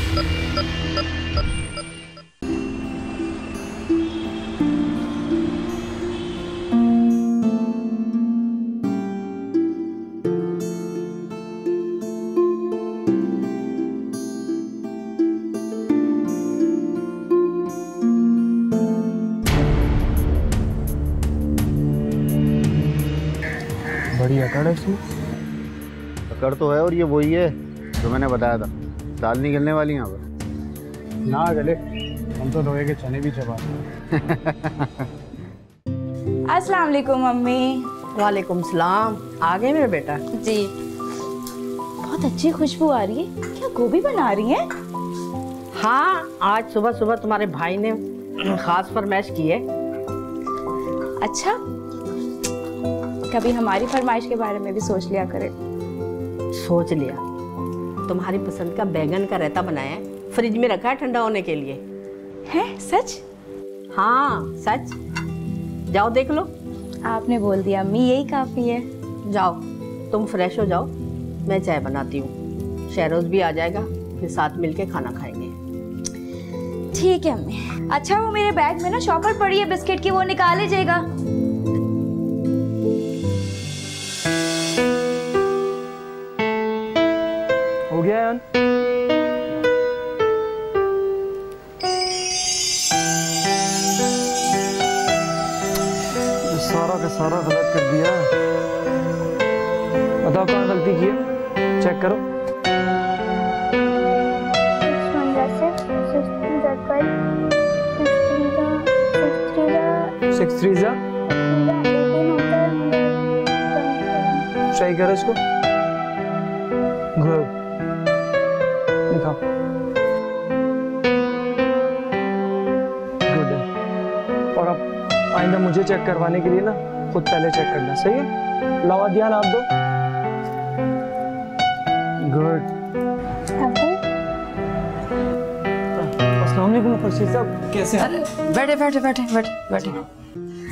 बड़ी अकड़ है इसमें। अकड़ तो है, और ये वही है जो मैंने बताया था। दाल निकलने वाली यहाँ पर। ना गले, हम तो लोहे के चने भी चबाते हैं। अस्सलाम वालेकुम मम्मी। वालेकुम सलाम। आ गए मेरा बेटा? जी। बहुत अच्छी खुशबू आ रही है। क्या गोभी बना रही हैं? हाँ, आज सुबह सुबह तुम्हारे भाई ने खास फरमाइश की है। अच्छा, कभी हमारी फरमाइश के बारे में भी सोच लिया करे। सोच लिया। तुम्हारी पसंद का बैंगन का रायता बनाया है, फ्रिज में रखा है ठंडा होने के लिए। है सच? हाँ सच। जाओ देख लो। आपने बोल दिया अम्मी, यही काफी है। जाओ तुम फ्रेश हो जाओ, मैं चाय बनाती हूँ। शहरोज भी आ जाएगा, फिर साथ मिलके खाना खाएंगे। ठीक है अम्मी। अच्छा, वो मेरे बैग में ना शॉपर पड़ी है बिस्किट की, वो निकाल लीजिएगा। हो गया यार? सारा का सारा गलत कर दिया। बताओ कहाँ गलती की है, चेक करो। सिक्स थ्री जा सही करो इसको। गुड, दिखाओ। गुड है। और अब आइंदा मुझे चेक करवाने के लिए ना खुद पहले चेक करना, सही है? लावा ध्यान आप दो। गुड। अस्सलाम वालेकुम खुर्शीद साहब, कैसे हैं? अरे बैठे बैठे बैठे बैठे बैठे।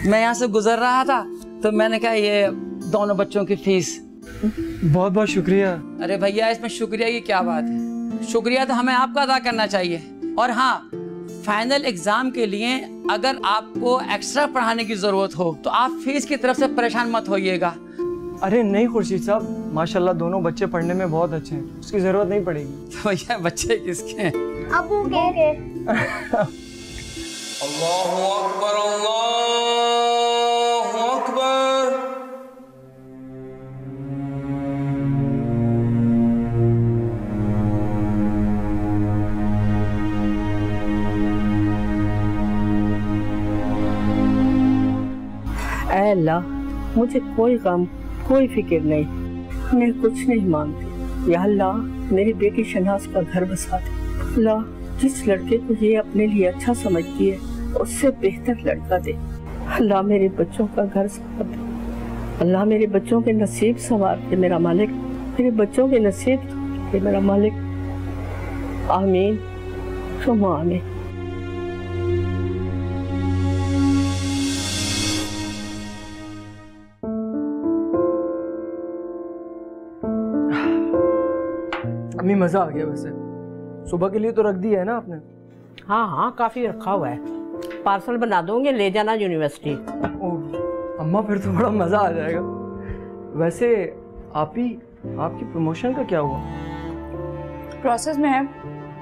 मैं यहाँ से गुजर रहा था तो मैंने कहा ये दोनों बच्चों की फीस। बहुत बहुत शुक्रिया। अरे भैया, इसमें शुक्रिया की क्या बात है? शुक्रिया तो हमें आपका अदा करना चाहिए। और हाँ, फाइनल एग्जाम के लिए अगर आपको एक्स्ट्रा पढ़ाने की जरूरत हो तो आप फीस की तरफ से परेशान मत होइएगा। अरे नहीं खुर्शीद साहब, माशाल्लाह दोनों बच्चे पढ़ने में बहुत अच्छे हैं, उसकी जरूरत नहीं पड़ेगी। तो भैया बच्चे किसके हैं? अबू के। अल्लाहु अकबर, अल्लाहु अकबर। ऐ अल्लाह, मुझे कोई गम कोई फिक्र नहीं, मैं कुछ नहीं मांगती। या अल्लाह, मेरी बेटी शनाज का घर बसा दे। अल्लाह, जिस लड़के को ये अपने लिए अच्छा समझती है उससे बेहतर लड़का दे। अल्लाह, मेरे बच्चों का घर संवार दे। अल्लाह, मेरे बच्चों के नसीब संवार दे मेरा मालिक। मेरे बच्चों के नसीब संवार दे मेरा मालिक। आमीन सुम्मा आमीन। अम्मी मजा आ गया। वैसे सुबह के लिए तो रख दिया है ना आपने? हाँ हाँ, काफी रखा हुआ है। पार्सल बना दोगे, ले जाना यूनिवर्सिटी। ओह अम्मा, फिर तो बड़ा मजा आ जाएगा। वैसे आपकी प्रमोशन का क्या हुआ? प्रोसेस में है,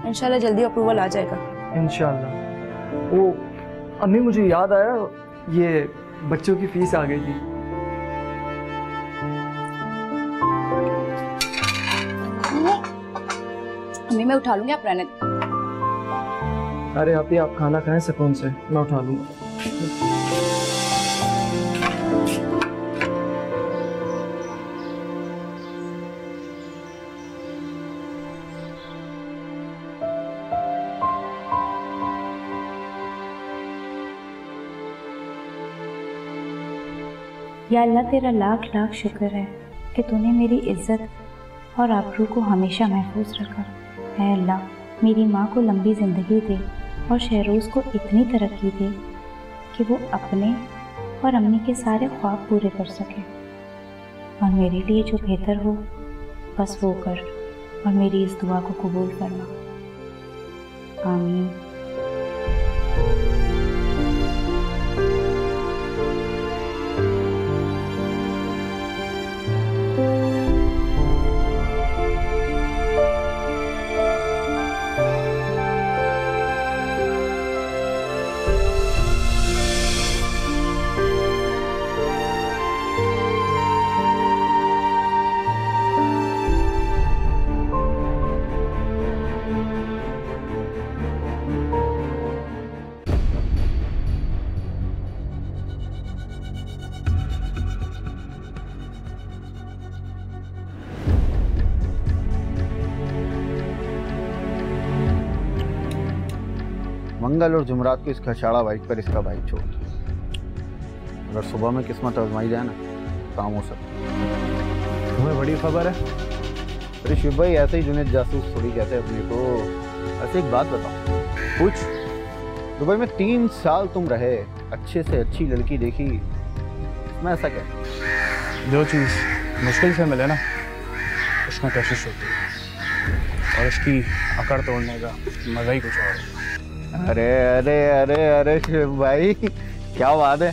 इंशाल्लाह जल्दी अप्रूवल आ जाएगा। इंशाल्लाह। वो अम्मी, मुझे याद आया, ये बच्चों की फीस आ गई थी। अम्मी मैं उठा लूंगी, आप रहने। अरे आप खाना खाएं सुकून से, मैं उठा लूंगा। या अल्लाह, तेरा लाख लाख शुक्र है कि तूने मेरी इज्जत और आबरू को हमेशा महफूज रखा। है अल्लाह, मेरी माँ को लंबी ज़िंदगी दे और शहरोज़ को इतनी तरक्की दे कि वो अपने और अम्मी के सारे ख्वाब पूरे कर सके। और मेरे लिए जो बेहतर हो बस वो कर, और मेरी इस दुआ को कबूल करना। आमीन। मंगल और जुमरात को इस खशाड़ा बाइक पर इसका बाइक छोड़ दो। अगर सुबह में किस्मत आजमाई जाए ना, काम हो सकता। तुम्हें बड़ी खबर है? अरे शिव भाई, ऐसे ही जुनेद जासूस थोड़ी कहते हैं अपने को। ऐसे एक बात बताओ, पूछ, दुबई में 3 साल तुम रहे, अच्छे से अच्छी लड़की देखी, इसमें ऐसा क्या? जो चीज़ मुश्किल से मिले ना, उसमें कोशिश होती है, और इसकी अकड़ तोड़ने का मज़ा ही कुछ और है। अरे अरे अरे अरे शिव भाई, क्या बात है।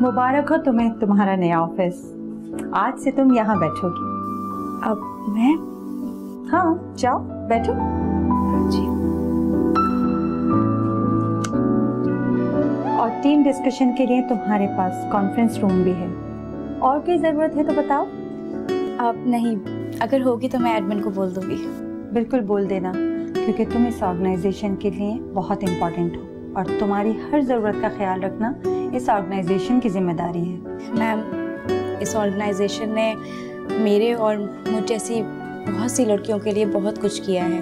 मुबारक हो तुम्हें तुम्हारा नया ऑफिस। आज से तुम यहाँ बैठोगी। अब मैं? हाँ, जाओ बैठो। जी। और टीम डिस्कशन के लिए तुम्हारे पास कॉन्फ्रेंस रूम भी है। और कोई ज़रूरत है तो बताओ। अब नहीं, अगर होगी तो मैं एडमिन को बोल दूंगी। बिल्कुल बोल देना, क्योंकि तुम इस ऑर्गेनाइजेशन के लिए बहुत इम्पोर्टेंट हो और तुम्हारी हर ज़रूरत का ख्याल रखना इस ऑर्गेनाइजेशन की जिम्मेदारी है। मैम, इस ऑर्गेनाइजेशन ने मेरे और मुझ जैसी बहुत सी लड़कियों के लिए बहुत कुछ किया है।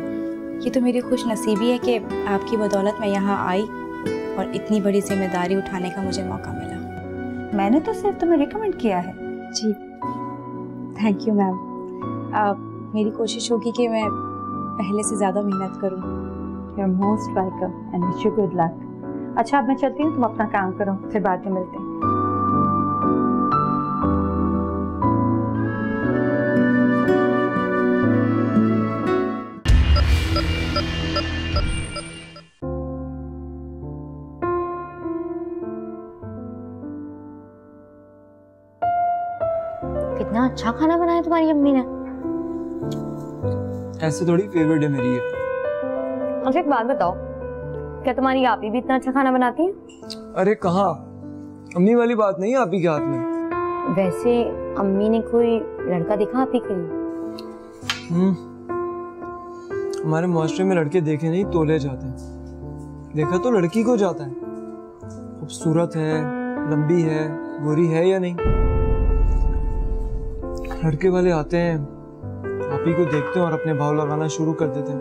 ये तो मेरी खुशनसीबी है कि आपकी बदौलत मैं यहाँ आई और इतनी बड़ी जिम्मेदारी उठाने का मुझे मौका मिला। मैंने तो सिर्फ तुम्हें रिकमेंड किया है। जी, थैंक यू मैम। मेरी कोशिश होगी कि मैं पहले से ज़्यादा मेहनत करूँ। You are most welcome and wish you good luck. अच्छा, अब मैं चलती हूँ, तुम अपना काम करो, फिर बाद में मिलते हैं। कितना अच्छा खाना बनाया तुम्हारी अम्मी ने। ऐसे थोड़ी फेवरेट है मेरी ये। अच्छा, एक बात बताओ, क्या तुम्हारी आपी भी इतना अच्छा खाना बनाती है? अरे कहाँ, अम्मी वाली बात नहीं है आप ही के हाथ में। वैसे अम्मी ने कोई लड़का देखा आप ही के लिए? हमारे मुआशरे में लड़के देखे नहीं तोले जाते हैं। देखा तो लड़की को जाता है, खूबसूरत है, लंबी है, गोरी है या नहीं। लड़के वाले आते हैं, आप ही को देखते हैं और अपने भाव लगाना शुरू कर देते हैं।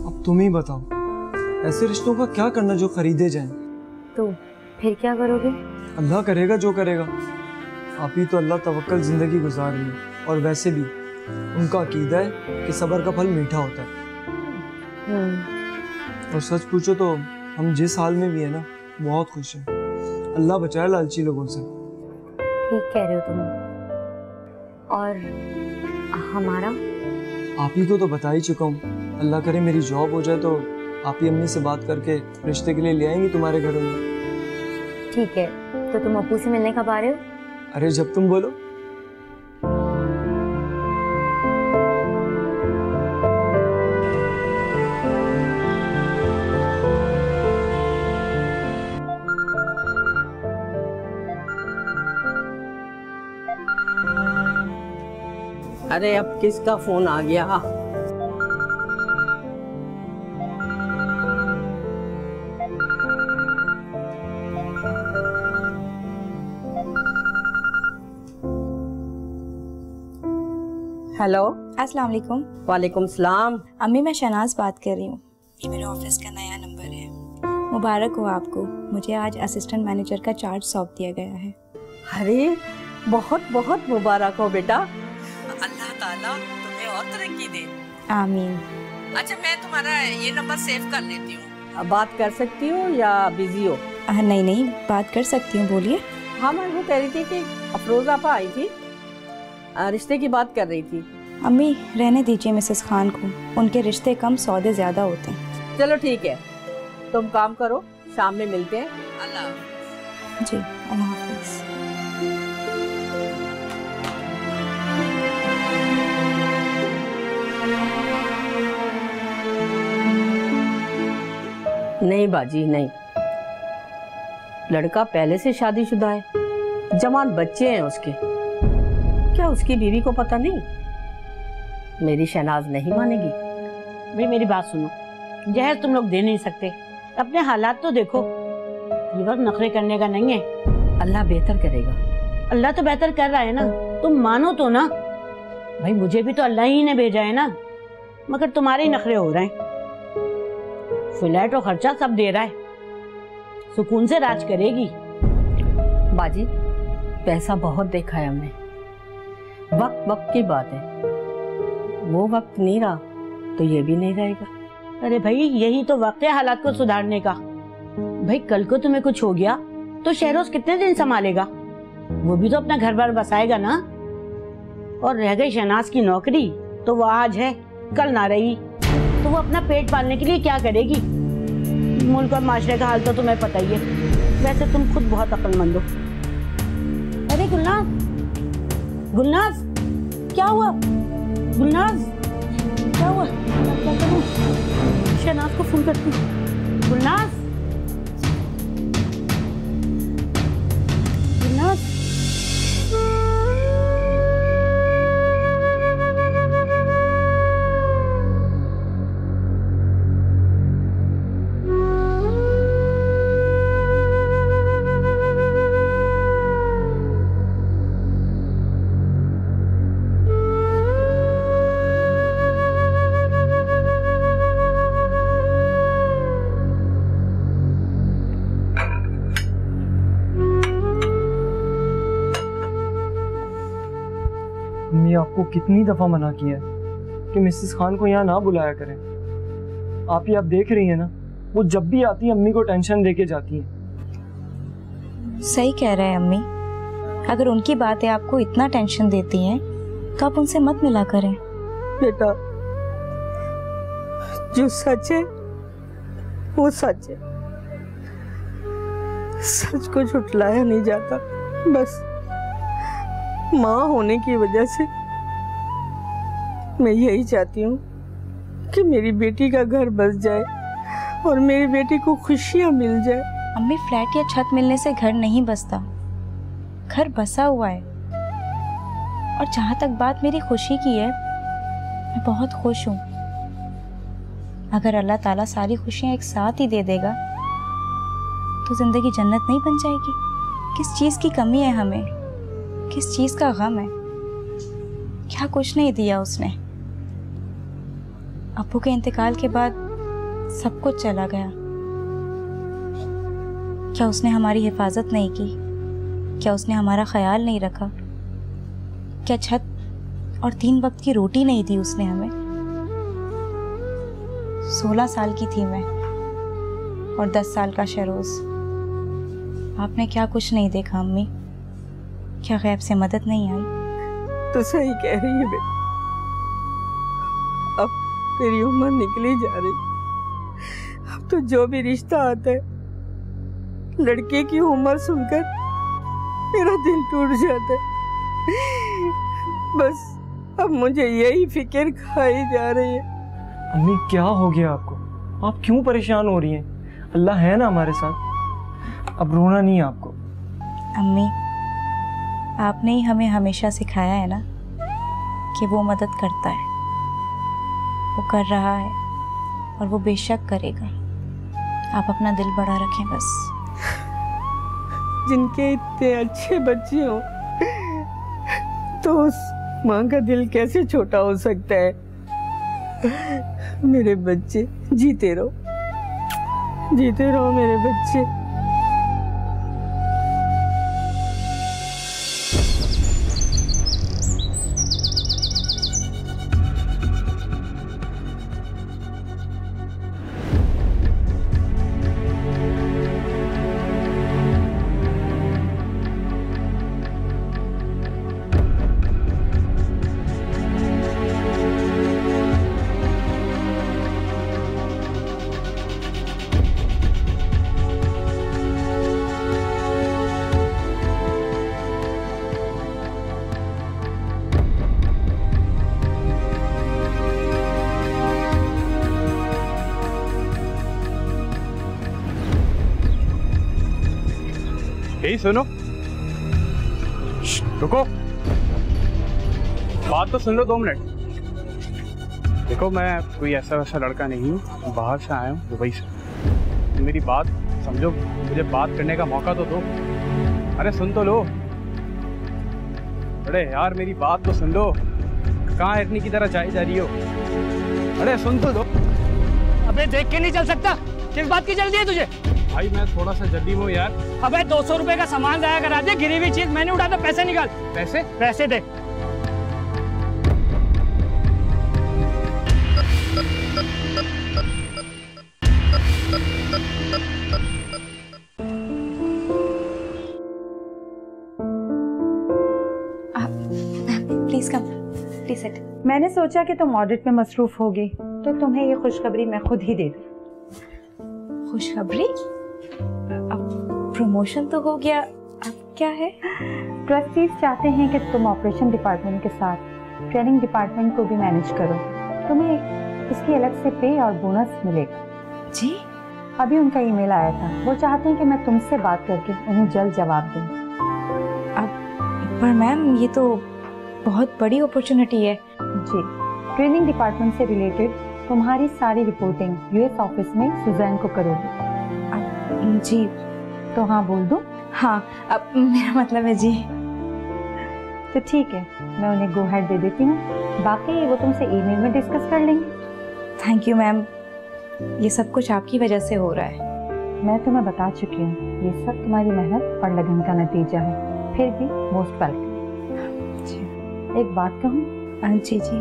अब तुम ही बताओ, ऐसे रिश्तों का क्या करना जो खरीदे जाएं? तो फिर क्या करोगे? अल्लाह करेगा जो करेगा। आप ही तो अल्लाह तवक्कल जिंदगी गुजार रही है, और वैसे भी उनका अकीदा है कि सब्र का फल मीठा होता है। और सच पूछो तो हम जिस हाल में भी है ना, बहुत खुश हैं। अल्लाह बचाए लालची लोगों से। ठीक कह रहे हो तुम। और हमारा? आप ही को तो बता ही चुका हूँ। अल्लाह करे मेरी जॉब हो जाए तो आप ही अम्मी से बात करके रिश्ते के लिए ले आएंगी तुम्हारे घरों में। ठीक है, तो तुम अप्पू से मिलने कब आ रहे हो? अरे जब तुम बोलो। अरे अब किसका फोन आ गया? हेलो, अस्सलाम वालेकुम। वालेकुम सलाम। अम्मी, मैं शहनाज बात कर रही हूँ। ये मेरे ऑफिस का नया नंबर है। मुबारक हो आपको, मुझे आज असिस्टेंट मैनेजर का चार्ज सौंप दिया गया है। अरे बहुत बहुत मुबारक हो बेटा। अल्लाह ताला तुम्हें और तरक्की दे। आमीन। अच्छा, मैं तुम्हारा ये नंबर सेव कर लेती हूँ। बात कर सकती हूँ या बिजी हो? नहीं नहीं, बात कर सकती हूँ, बोलिए। हाँ, मैं वो कह रही थी कि अफरोज आपा आई थी, रिश्ते की बात कर रही थी। अम्मी रहने दीजिए मिसेस खान को, उनके रिश्ते कम सौदे ज़्यादा होते हैं। चलो ठीक है, तुम काम करो, शाम में मिलते हैं। अल्लाह। जी अल्लाह हाफिज़। नहीं बाजी नहीं, लड़का पहले से शादीशुदा है, जवान बच्चे हैं उसके। क्या उसकी बीवी को पता नहीं? मेरी शहनाज नहीं मानेगी। भाई मेरी बात सुनो, जहर तुम लोग दे नहीं सकते, अपने हालात तो देखो। ये वक्त नखरे करने का नहीं है। अल्लाह बेहतर करेगा। अल्लाह तो बेहतर कर रहा है ना, तुम मानो तो ना। भाई मुझे भी तो अल्लाह ही ने भेजा है ना, मगर तुम्हारे ही नखरे हो रहे हैं। फ्लैट और खर्चा सब दे रहा है, सुकून से राज करेगी। बाजी पैसा बहुत देखा है हमने, वक्त वक्त की बात है, वो वक्त नहीं रहा तो ये भी नहीं रहेगा। अरे भाई यही तो वक्त है हालात को सुधारने का। भाई कल को तुम्हें कुछ हो गया तो शहरोज कितने दिन संभालेगा? वो भी तो अपना घर बार बसाएगा ना। और रह गई शहनाज की नौकरी, तो वो आज है कल ना रही, तो वो अपना पेट पालने के लिए क्या करेगी? मुल्क और माशरे का हाल तो तुम्हें पता ही है। वैसे तुम खुद बहुत अक्लमंद हो। अरे गुलनाज, गुलनाज क्या हुआ? गुलनाज क्या हुआ? क्या करूं? शहनाज को फोन करती हूँ। गुलनाज, गुलनाज। अम्मी आपको कितनी दफ़ा मना किया है कि मिसेस खान को यहाँ ना बुलाया करें। आप ही आप देख रही हैं ना, वो जब भी आती है अम्मी को टेंशन देके जाती हैं। सही कह रहे हैं अम्मी, अगर उनकी बातें आपको इतना टेंशन देती हैं तो आप उनसे मत मिला करें। बेटा जो सच है वो सच है, सच को झुठलाया नहीं जाता। बस माँ होने की वजह से मैं यही चाहती हूँ कि मेरी बेटी का घर बस जाए और मेरी बेटी को खुशियाँ मिल जाए। अम्मी फ्लैट या छत मिलने से घर नहीं बसता, घर बसा हुआ है। और जहाँ तक बात मेरी खुशी की है, मैं बहुत खुश हूँ। अगर अल्लाह ताला सारी खुशियाँ एक साथ ही दे देगा तो जिंदगी जन्नत नहीं बन जाएगी? किस चीज़ की कमी है हमें, किस चीज़ का गम है? क्या कुछ नहीं दिया उसने। अप्पू के इंतकाल के बाद सब कुछ चला गया। क्या उसने हमारी हिफाजत नहीं की? क्या उसने हमारा ख्याल नहीं रखा? क्या छत और 3 वक्त की रोटी नहीं दी उसने हमें? 16 साल की थी मैं और 10 साल का शहरोज। आपने क्या कुछ नहीं देखा अम्मी? क्या गैब से मदद नहीं आई? तो सही कह रही है बेटा, अब तेरी उम्र निकली जा रही। अब तो जो भी रिश्ता आता है, लड़के की उम्र सुनकर मेरा दिल टूट जाता है। बस अब मुझे यही फिक्र खाई जा रही है। अम्मी क्या हो गया आपको? आप क्यों परेशान हो रही हैं? अल्लाह है ना हमारे साथ, अब रोना नहीं है आपको। अम्मी आपने ही हमें हमेशा सिखाया है ना कि वो मदद करता है, वो कर रहा है और वो बेशक करेगा। आप अपना दिल बड़ा रखें बस। जिनके इतने अच्छे बच्चे हो तो उस माँ का दिल कैसे छोटा हो सकता है? मेरे बच्चे जीते रहो, जीते रहो मेरे बच्चे। सुनो, रुको, बात तो सुन लो 2 मिनट। देखो मैं कोई ऐसा वैसा लड़का नहीं हूँ, बाहर से आया हूँ, दुबई से। मेरी बात समझो, मुझे बात करने का मौका तो दो। अरे सुन तो लो। अरे यार मेरी बात तो सुन लो, कहाँ हिरनी की तरह चाई जा रही हो? अरे सुन तो लो। अबे देख के नहीं चल सकता, किस बात की जल्दी है तुझे? भाई मैं थोड़ा सा जल्दी में हूँ यार। अबे 200 रुपए का सामान जाया करा दे, गिरी हुई चीज मैंने उठाया, पैसे निकाल। पैसे? पैसे दे। Please come, please sit. मैंने सोचा कि तुम ऑडिट में मसरूफ होगी तो तुम्हें ये खुशखबरी मैं खुद ही दे दूं। खुशखबरी? अब प्रमोशन तो हो गया, अब क्या है? ट्रस्टीज चाहते हैं कि तुम ऑपरेशन डिपार्टमेंट के साथ ट्रेनिंग डिपार्टमेंट को भी मैनेज करो। तुम्हें इसकी अलग से पे और बोनस मिलेगा। जी? अभी उनका ईमेल आया था, वो चाहते हैं कि मैं तुमसे बात करके उन्हें जल्द जवाब दूं। पर मैम ये तो बहुत बड़ी अपॉर्चुनिटी है। जी, ट्रेनिंग डिपार्टमेंट से रिलेटेड तुम्हारी सारी रिपोर्टिंग यूएस ऑफिस में सुजैन को करोगी। जी तो हाँ बोल दूं? हाँ, अब मेरा मतलब है जी। तो ठीक है, मैं उन्हें गो हेड दे देती हूँ, बाकी वो तुमसे ईमेल में डिस्कस कर लेंगे। थैंक यू मैम, ये सब कुछ आपकी वजह से हो रहा है। मैं तुम्हें बता चुकी हूँ, ये सब तुम्हारी मेहनत और लगन का नतीजा है। फिर भी मोस्ट वेलकम। एक बात कहूँ? जी जी।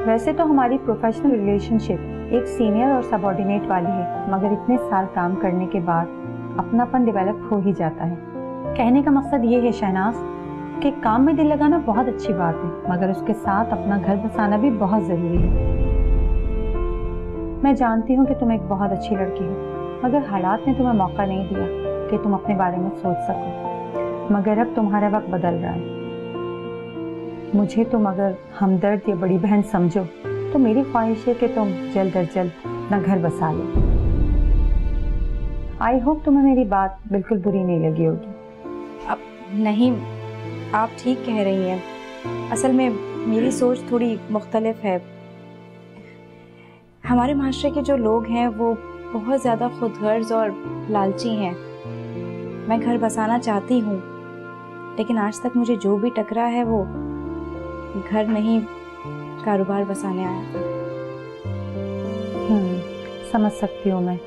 वैसे तो हमारी प्रोफेशनल रिलेशनशिप एक सीनियर और सबऑर्डिनेट वाली है, मगर इतने साल काम करने के बाद अपनापन डेवलप हो ही जाता है। कहने का मकसद ये है शहनाज कि काम में दिल लगाना बहुत अच्छी बात है, मगर उसके साथ अपना घर बसाना भी बहुत ज़रूरी है। मैं जानती हूँ कि तुम एक बहुत अच्छी लड़की हो, मगर हालात ने तुम्हें मौका नहीं दिया कि तुम अपने बारे में सोच सको। मगर अब तुम्हारा वक्त बदल रहा है। मुझे तुम अगर हमदर्द या बड़ी बहन समझो तो मेरी ख्वाहिश है कि तुम जल्द अज जल्द अपना घर बसा लो। आई होप तुम्हें मेरी बात बिल्कुल बुरी नहीं लगी होगी। अब नहीं, आप ठीक कह रही हैं। असल में मेरी सोच थोड़ी मुख्तलिफ है। हमारे माशरे के जो लोग हैं वो बहुत ज़्यादा खुदगर्ज और लालची हैं। मैं घर बसाना चाहती हूँ, लेकिन आज तक मुझे जो भी टकरा है वो घर नहीं, कारोबार बसाने आया था। समझ सकती हूँ मैं,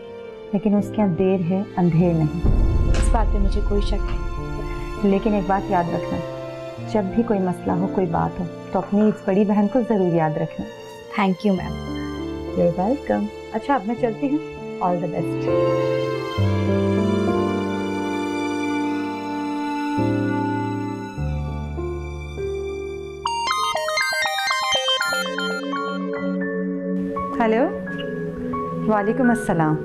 लेकिन उसके यहाँ देर है अंधेर नहीं। इस बात पे मुझे कोई शक नहीं। लेकिन एक बात याद रखना, जब भी कोई मसला हो, कोई बात हो, तो अपनी इस बड़ी बहन को ज़रूर याद रखना। Thank you ma'am. You are welcome. अच्छा, अब मैं चलती हूँ। All the best. हेलो, वालेकुम अस्सलाम।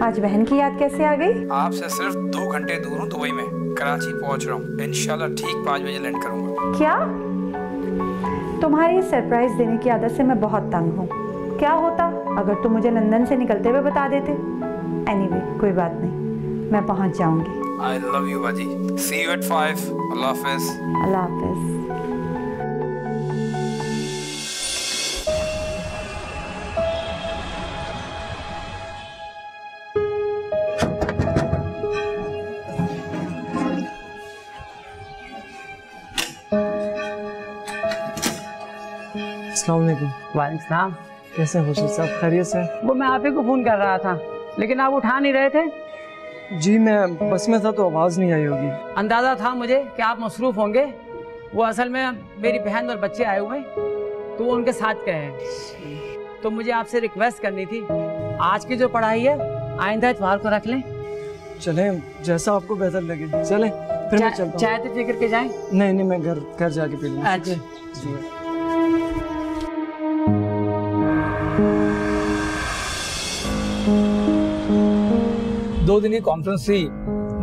आज बहन की याद कैसे आ गई? आपसे सिर्फ 2 घंटे दूर हूँ, दुबई में, कराची पहुँच रहा हूँ। इंशाल्लाह ठीक 5 बजे लैंड करूँगा। क्या? तुम्हारी सरप्राइज देने की आदत से मैं बहुत तंग हूँ। क्या होता अगर तुम मुझे लंदन से निकलते हुए बता देते? एनीवे, कोई बात नहीं, मैं पहुँच जाऊँगी। I love you बाजी। See you at 5. अल्लाह हाफिज़। अल्लाह हाफिज़। अस्सलाम वालेकुम। वालेकुम सलाम। कैसे हैं खुर्शीद साहब, खैरियत से? वो मैं आप ही को फ़ोन कर रहा था, लेकिन आप उठा नहीं रहे थे। जी मैं बस में था तो आवाज़ नहीं आई होगी। अंदाज़ा था मुझे कि आप मसरूफ़ होंगे। वो असल में मेरी बहन और बच्चे आए हुए तो वो उनके साथ गए हैं। तो मुझे आपसे रिक्वेस्ट करनी थी, आज की जो पढ़ाई है आइंदा इतवार को रख लें। चलें, जैसा आपको बेहतर लगे। चलें, फिर मैं चलता हूँ। चाय तो पी करके जाएं? नहीं, मैं घर जाके पी लूँगा। अच्छा जी। दो दिन की कॉन्फ्रेंस थी,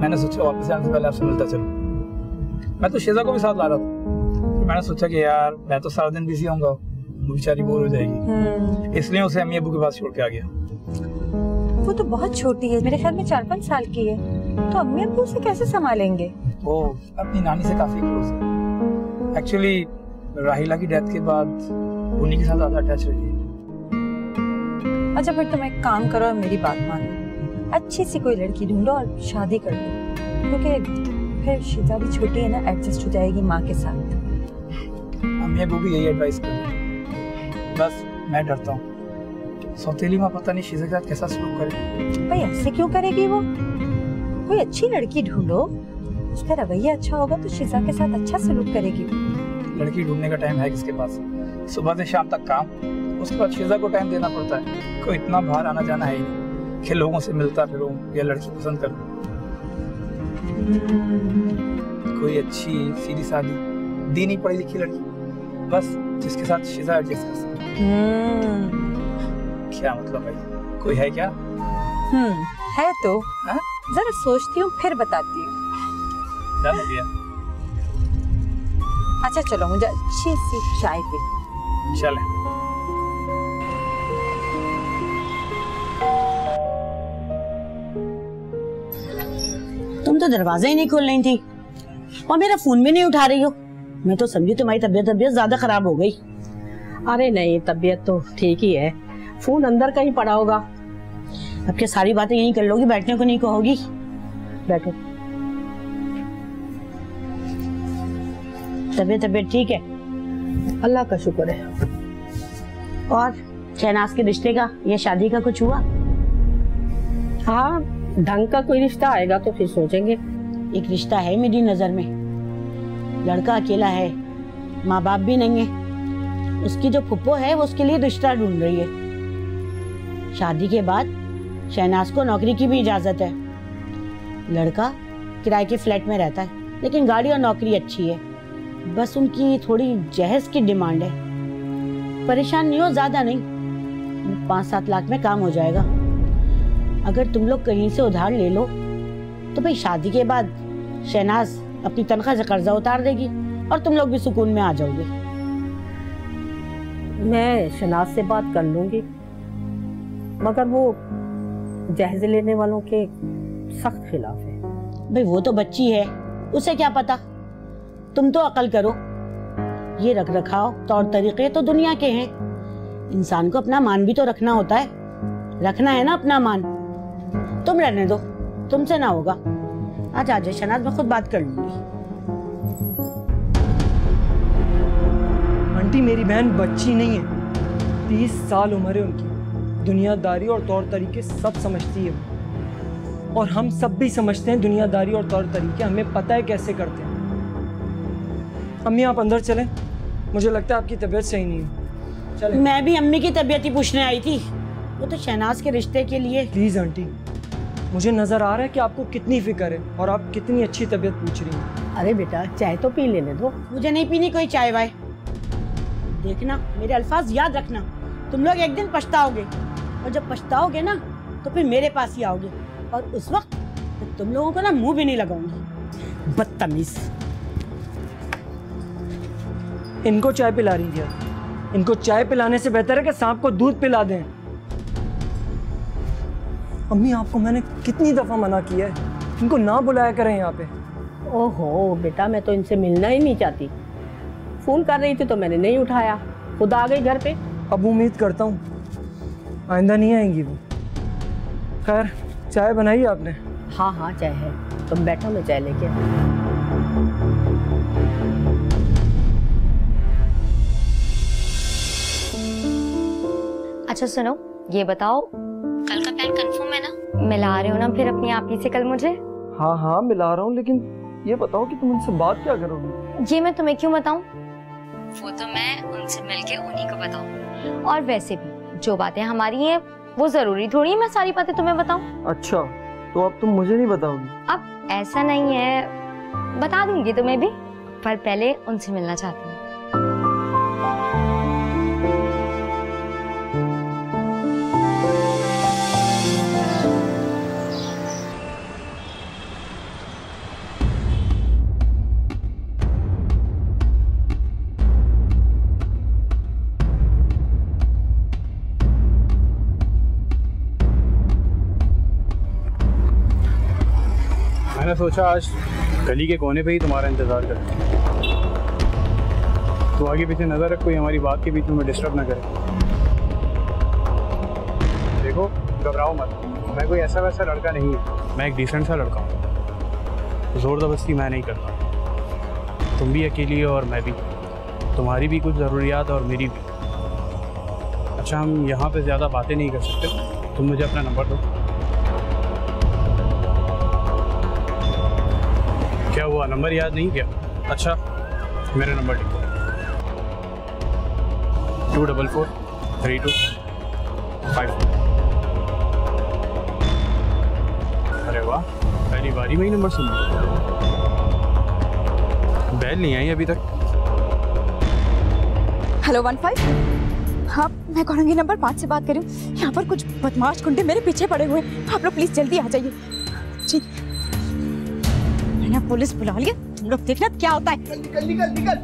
मैंने सोचा वापस आने से पहले आपसे मिलता चलूं। मैं तो शेजा को भी साथ ला रहा था, तो मैंने सोचा कि यार मैं तो सारा दिन बिजी होऊंगा, वो बेचारी बोर हो जाएगी, इसलिए उसे अम्मी अबू के पास छोड़ के आ गया। वो तो बहुत छोटी है, मेरे ख्याल में 4-5 साल की है। तो अम्मी अब्बू से कैसे संभालेंगे? वो अपनी नानी से काफी क्लोज है। एक्चुअली राहिला की डेथ के बाद उन्हीं के साथ ज्यादा अटैच रही है। अच्छा फिर तुम एक काम करो और मेरी बात मानो, अच्छी सी कोई लड़की ढूंढो और शादी कर दो, क्योंकि फिर शीजा भी छोटी है ना, एडजस्ट हो जाएगी माँ के साथ। अम्मी अब्बू भी यही एडवाइस कर रहे हैं, बस मैं डरता हूँ सौतेली माँ पता नहीं शीजा के साथ कैसा सलूक करे। भाई ऐसे क्यों करेगी वो? कोई अच्छी लड़की ढूंढो, उसका रवैया अच्छा होगा तो शीजा के साथ अच्छा सलूक करेगी। लड़की ढूंढने का टाइम है किसके पास? सुबह से शाम तक काम, उसके बाद शीजा को टाइम देना पड़ता है। कोई इतना बाहर आना जाना है ही नहीं कि लोगों से मिलता फिरूं या लड़की पसंद कर लूं। कोई अच्छी सीधी सादी दीनी पढ़ी लिखी लड़की, बस जिसके साथ शीजा एडजस्ट कर सके। क्या मतलब भाई, कोई है क्या? है तो जरा सोचती हूँ फिर बताती हूँ। डन हो गया। अच्छा चलो, मुझे अच्छी सी चाय पी। चले। तुम तो दरवाजा ही नहीं खोल रही थी और मेरा फोन भी नहीं उठा रही हो। मैं तो समझी तुम्हारी तबीयत ज्यादा खराब हो गई। अरे नहीं, तबीयत तो ठीक ही है, फोन अंदर कहीं पड़ा होगा। अब क्या सारी बातें यहीं कर लोगी, बैठने को नहीं कहोगी? बैठो। तबीयत ठीक है? अल्लाह का शुक्र है। और शहनाज के रिश्ते का या शादी का कुछ हुआ? हाँ, ढंग का कोई रिश्ता आएगा तो फिर सोचेंगे। एक रिश्ता है मेरी नजर में, लड़का अकेला है, माँ बाप भी नहीं है। उसकी जो फुप्पो है वो उसके लिए रिश्ता ढूंढ रही है। शादी के बाद शहनाज को नौकरी की भी इजाजत है। लड़का किराए के फ्लैट में रहता है, लेकिन गाड़ी और नौकरी अच्छी है। बस उनकी थोड़ी जहेज की डिमांड है। परेशान नहीं हो, ज्यादा नहीं, 5-7 लाख में काम हो जाएगा। अगर तुम लोग कहीं से उधार ले लो तो भाई शादी के बाद शहनाज अपनी तनख्वाह से कर्जा उतार देगी और तुम लोग भी सुकून में आ जाओगे। मैं शहनाज से बात कर लूंगी, मगर वो जहेज लेने वालों के सख्त खिलाफ है। भाई वो तो बच्ची है, उसे क्या पता। तुम तो अकल करो। ये रख रखाव तौर तरीके तो दुनिया के हैं, इंसान को अपना मान भी तो रखना होता है। रखना है ना अपना मान। तुम रहने दो, तुमसे ना होगा। आज आ जाए शहनाज, मैं खुद बात कर लूंगी। आंटी मेरी बहन बच्ची नहीं है, 30 साल उम्र है उनकी। दुनियादारी और तौर तरीके सब समझती है, और हम सब भी समझते हैं दुनियादारी और तौर तरीके, हमें पता है कैसे करते हैं। अम्मी आप अंदर चलें, मुझे लगता है आपकी तबीयत सही नहीं है। चलें। मैं भी अम्मी की तबीयत ही पूछने आई थी, वो तो शहनाज के रिश्ते के लिए। प्लीज आंटी, मुझे नजर आ रहा है कि आपको कितनी फिक्र है और आप कितनी अच्छी तबीयत पूछ रही हैं। अरे बेटा चाय तो पी लेने दो। मुझे नहीं पीनी कोई चाय वाय। देखना, मेरे अल्फाज याद रखना, तुम लोग एक दिन पछताओगे, और जब पछताओगे ना तो फिर मेरे पास ही आओगे, और उस वक्त तुम लोगों को ना मुंह भी नहीं लगाऊंगी। बदतमीज। इनको चाय पिला रही थी, इनको चाय पिलाने से बेहतर है कि सांप को दूध पिला दें। अम्मी आपको मैंने कितनी दफा मना किया है, इनको ना बुलाया करें यहाँ पे। ओहो बेटा, मैं तो इनसे मिलना ही नहीं चाहती। फोन कर रही थी तो मैंने नहीं उठाया, खुद आ गई घर पे। अब उम्मीद करता हूँ आइंदा नहीं आएंगी वो। खैर चाय बनाई आपने? हाँ हाँ चाय है, तुम बैठो, मैं चाय लेके अच्छा सुनो, ये बताओ कल का प्लान कंफर्म है ना? मिला रहे हो ना फिर अपनी आप ही से कल मुझे? हाँ हाँ मिला रहा हूँ, लेकिन ये बताओ कि तुम उनसे बात क्या करोगी? ये मैं तुम्हें क्यों बताऊं? वो तो मैं उनसे मिलके उन्हीं को बताऊं। और वैसे भी जो बातें हमारी हैं वो जरूरी थोड़ी है मैं सारी बातें तुम्हें बताऊं। अच्छा तो अब तुम मुझे नहीं बताओगी? अब ऐसा नहीं है, बता दूंगी तुम्हें भी, पर पहले उनसे मिलना चाहती हूँ। सोचा आज गली के कोने पे ही तुम्हारा इंतजार करें। तो आगे पीछे नजर रख, कोई हमारी बात के बीच में डिस्टर्ब ना करे। देखो घबराओ मत, मैं कोई ऐसा वैसा लड़का नहीं हूँ, मैं एक डिसेंट सा लड़का हूँ। जोर जबरदस्ती मैं नहीं करता। तुम भी अकेली हो और मैं भी, तुम्हारी भी कुछ ज़रूरियात और मेरी भी। अच्छा हम यहाँ पे ज़्यादा बातें नहीं कर सकते, तुम मुझे अपना नंबर दो। क्या हुआ, नंबर याद नहीं क्या? अच्छा मेरा नंबर लिखो, 2443254। अरे वाह, पहली बारी में ही नंबर सुन लिया। बैल नहीं आई अभी तक। हेलो 15। हाँ मैं कौरंगी नंबर 5 से बात कर रही हूँ। यहाँ पर कुछ बदमाश गुंडे मेरे पीछे पड़े हुए हैं, आप लोग प्लीज जल्दी आ जाइए। जी मैंने पुलिस बुला लिया, तुम लोग देखना क्या होता है। निकल निकल निकल।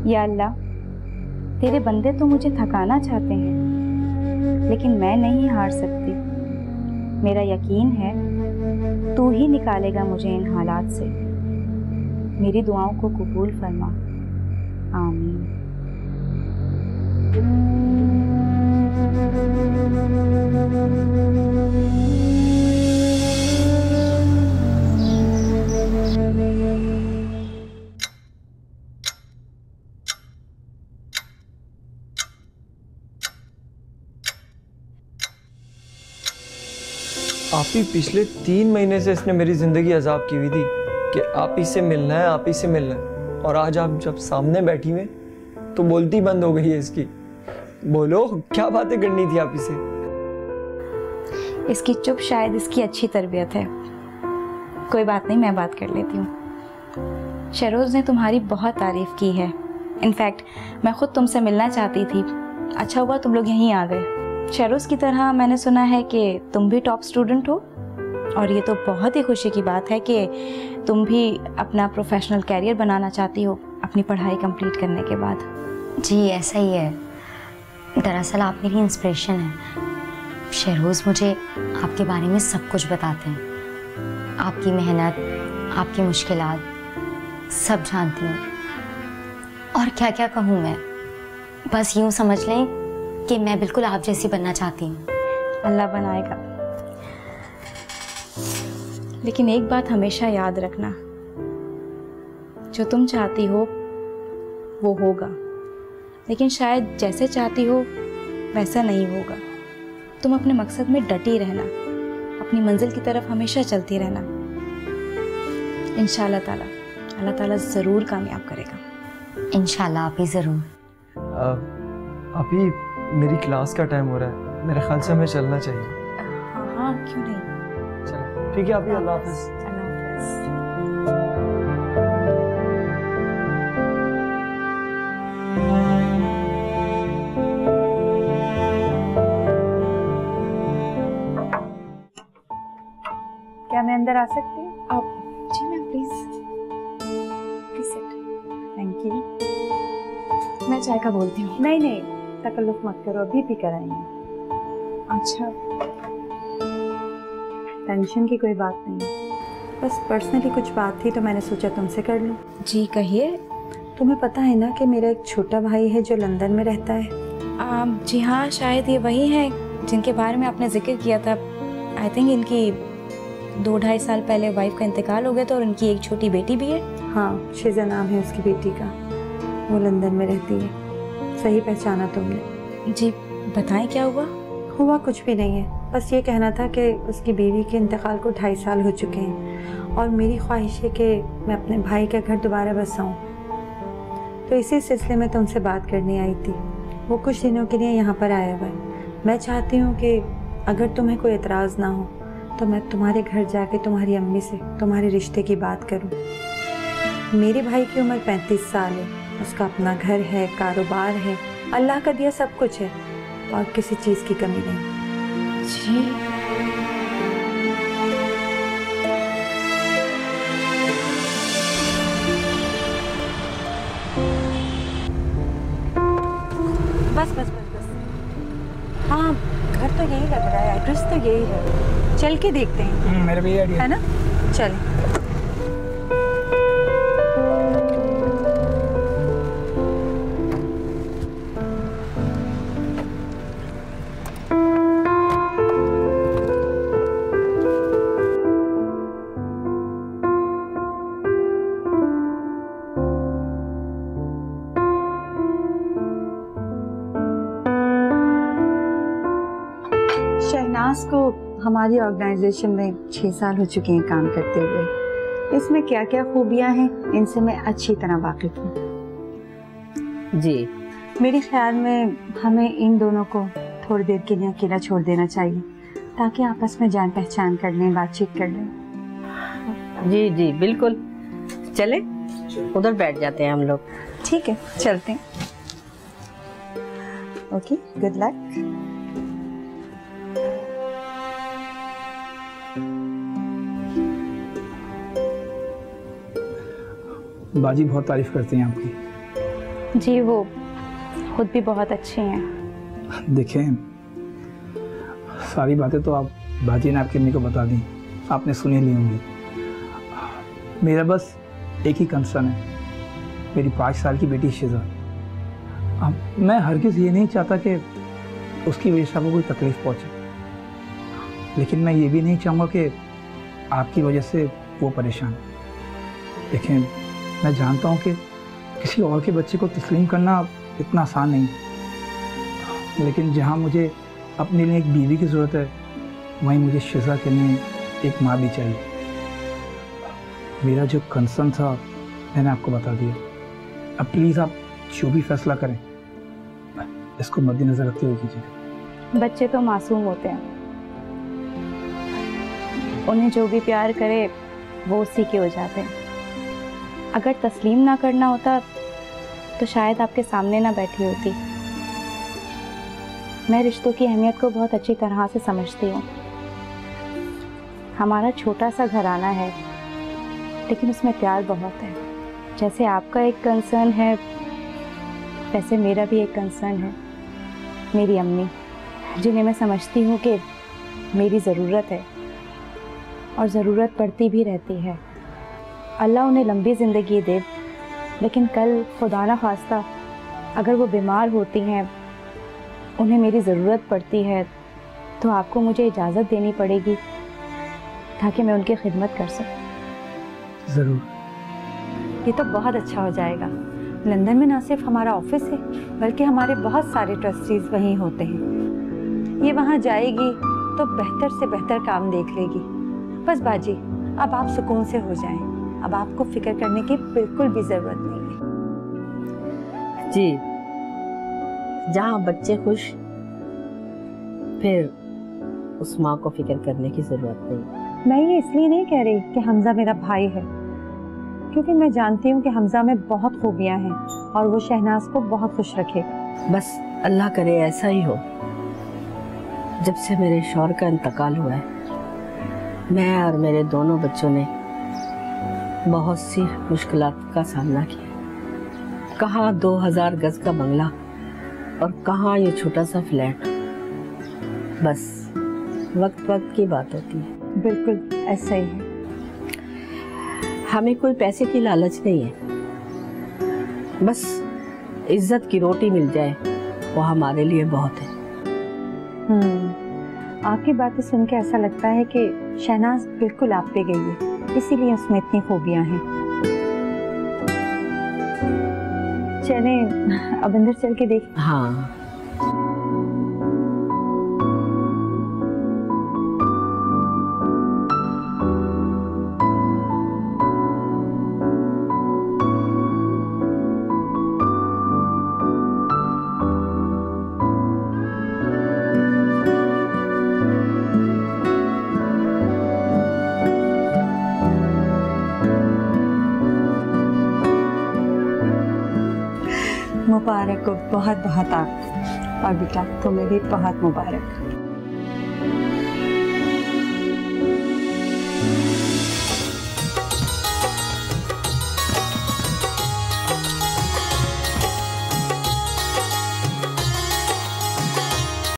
या अल्लाह, तेरे बंदे तो मुझे थकाना चाहते हैं, लेकिन मैं नहीं हार सकती। मेरा यकीन है तू ही निकालेगा मुझे इन हालात से। मेरी दुआओं को कबूल फरमा, आमीन। आप ही पिछले 3 महीने से इसने मेरी जिंदगी अजाब की हुई थी कि आप ही से मिलना है, आप ही से मिलना है, और आज आप जब सामने बैठी हुए तो बोलती बंद हो गई है इसकी। बोलो क्या बातें करनी थी आप ही से। इसकी चुप शायद इसकी अच्छी तरबियत है। कोई बात नहीं, मैं बात कर लेती हूँ। शहरोज़ ने तुम्हारी बहुत तारीफ की है। इनफैक्ट मैं खुद तुमसे मिलना चाहती थी, अच्छा हुआ तुम लोग यहीं आ गए। शहरोज़ की तरह मैंने सुना है कि तुम भी टॉप स्टूडेंट हो, और ये तो बहुत ही खुशी की बात है कि तुम भी अपना प्रोफेशनल कैरियर बनाना चाहती हो अपनी पढ़ाई कंप्लीट करने के बाद। जी ऐसा ही है। दरअसल आप मेरी इंस्पिरेशन है। शहरोज़ मुझे आपके बारे में सब कुछ बताते हैं, आपकी मेहनत, आपकी मुश्किलात सब जानती हूँ। और क्या क्या कहूँ मैं, बस यूँ समझ लें कि मैं बिल्कुल आप जैसी बनना चाहती हूँ। अल्लाह बनाएगा। लेकिन एक बात हमेशा याद रखना, जो तुम चाहती हो वो होगा, लेकिन शायद जैसे चाहती हो वैसा नहीं होगा। तुम अपने मकसद में डटी रहना, अपनी मंजिल की तरफ हमेशा चलती रहना। इंशाअल्लाह ताला अल्लाह ताला ज़रूर कामयाब करेगा। इंशाअल्लाह आप ही ज़रूर। अभी मेरी क्लास का टाइम हो रहा है, मेरे ख्याल से हमें चलना चाहिए। हाँ क्यों नहीं, चलो ठीक है अभी, अल्लाह हाफ़िज़। क्या मैं अंदर आ सकती हूँ? आप जी ma'am please sit. Thank you. मैं चाय का बोलती हूँ। नहीं नहीं तकल्लुफ मत करो, अभी पी कर आएंगे। अच्छा टेंशन की कोई बात नहीं, बस पर्सनली कुछ बात थी तो मैंने सोचा तुमसे कर लूँ। जी कहिए। तुम्हें पता है ना कि मेरा एक छोटा भाई है जो लंदन में रहता है। जी हाँ, शायद ये वही हैं जिनके बारे में आपने जिक्र किया था। आई थिंक इनकी 2-2.5 साल पहले वाइफ का इंतकाल हो गया था और इनकी एक छोटी बेटी भी है। हाँ शिजा नाम है उसकी बेटी का, वो लंदन में रहती है। सही पहचाना तुमने। जी बताएं क्या हुआ? हुआ कुछ भी नहीं है, बस ये कहना था कि उसकी बीवी के इंतकाल को 2.5 साल हो चुके हैं और मेरी ख्वाहिश है कि मैं अपने भाई का घर दोबारा बसाऊं। तो इसी सिलसिले में तुमसे बात करने आई थी। वो कुछ दिनों के लिए यहाँ पर आया हुआ है। मैं चाहती हूँ कि अगर तुम्हें कोई एतराज़ ना हो तो मैं तुम्हारे घर जाके तुम्हारी अम्मी से तुम्हारे रिश्ते की बात करूँ। मेरे भाई की उम्र 35 साल है, उसका अपना घर है, कारोबार है, अल्लाह का दिया सब कुछ है और किसी चीज़ की कमी नहीं। जी बस बस बस बस। हाँ, घर तो यही लग रहा है, एड्रेस तो यही है, चल के देखते हैं। मेरा भी आइडिया है ना, चलें। शहनाज को हमारी ऑर्गेनाइजेशन में 6 साल हो चुके हैं काम करते हुए। इसमें क्या क्या खूबियां हैं इनसे मैं अच्छी तरह वाकिफ हूँ। जी, मेरे ख्याल में हमें इन दोनों को थोड़ी देर के लिए अकेला छोड़ देना चाहिए ताकि आपस में जान पहचान कर लें, बातचीत कर लें। जी जी बिल्कुल, चले उधर बैठ जाते हैं हम लोग। ठीक है, चलते हैं। Okay, good luck. बाजी बहुत तारीफ करती हैं आपकी। जी, वो खुद भी बहुत अच्छी हैं। देखें, सारी बातें तो आप बाजी ने आपकी अम्मी को बता दी, आपने सुनी ली होंगी। मेरा बस एक ही कंसर्न है, मेरी 5 साल की बेटी शिजा। मैं हरगिज़ ये नहीं चाहता कि उसकी वजह से आपको कोई तकलीफ़ पहुँचे, लेकिन मैं ये भी नहीं चाहूँगा कि आपकी वजह से वो परेशान। देखें, मैं जानता हूँ कि किसी और के बच्चे को तस्लीम करना इतना आसान नहीं, लेकिन जहाँ मुझे अपने लिए एक बीवी की ज़रूरत है, वहीं मुझे शिजा के लिए एक माँ भी चाहिए। मेरा जो कंसर्न था मैंने आपको बता दिया। अब प्लीज़ आप जो भी फैसला करें इसको मद्देनज़र रखते हुए कीजिए। बच्चे तो मासूम होते हैं, उन्हें जो भी प्यार करे वो उसी के हो जाते हैं। अगर तस्लीम ना करना होता तो शायद आपके सामने ना बैठी होती। मैं रिश्तों की अहमियत को बहुत अच्छी तरह से समझती हूँ। हमारा छोटा सा घराना है, लेकिन उसमें प्यार बहुत है। जैसे आपका एक कंसर्न है, वैसे मेरा भी एक कंसर्न है। मेरी अम्मी, जिन्हें मैं समझती हूँ कि मेरी ज़रूरत है और ज़रूरत पड़ती भी रहती है। अल्लाह उन्हें लंबी ज़िंदगी दे, लेकिन कल खुदा ना खास्ता अगर वो बीमार होती हैं, उन्हें मेरी ज़रूरत पड़ती है, तो आपको मुझे इजाज़त देनी पड़ेगी ताकि मैं उनकी खिदमत कर सकूं। ज़रूर। ये तो बहुत अच्छा हो जाएगा। लंदन में ना सिर्फ हमारा ऑफिस है, बल्कि हमारे बहुत सारे ट्रस्टीज़ वहीं होते हैं। ये वहाँ जाएगी तो बेहतर से बेहतर काम देख लेगी। बस बाजी, अब आप सुकून से हो जाएं। अब आपको फिक्र करने की बिल्कुल भी ज़रूरत नहीं है। जी, जहाँ बच्चे खुश, फिर उस माँ को फिक्र करने की ज़रूरत नहीं। मैं ये इसलिए नहीं कह रही कि हमज़ा मेरा भाई है, क्योंकि मैं जानती हूँ कि हमज़ा में बहुत खूबियाँ हैं और वो शहनाज को बहुत खुश रखेगा। बस अल्लाह करे ऐसा ही हो। जब से मेरे शौहर का इंतकाल हुआ है, मैं और मेरे दोनों बच्चों ने बहुत सी मुश्किलात का सामना किया। कहाँ 2000 गज का बंगला और कहाँ ये छोटा सा फ्लैट। बस वक्त वक्त की बात होती है। बिल्कुल ऐसा ही है। हमें कोई पैसे की लालच नहीं है, बस इज्जत की रोटी मिल जाए वो हमारे लिए बहुत है। आपकी बातें सुन के ऐसा लगता है कि शहनाज बिल्कुल आप पे गई है, इसीलिए उसमें इतनी खूबियां हैं। चलें अब अंदर चल के देखें। हाँ। मुबारक हो, बहुत बहुत आप, और बेटा तुम्हें भी बहुत मुबारक।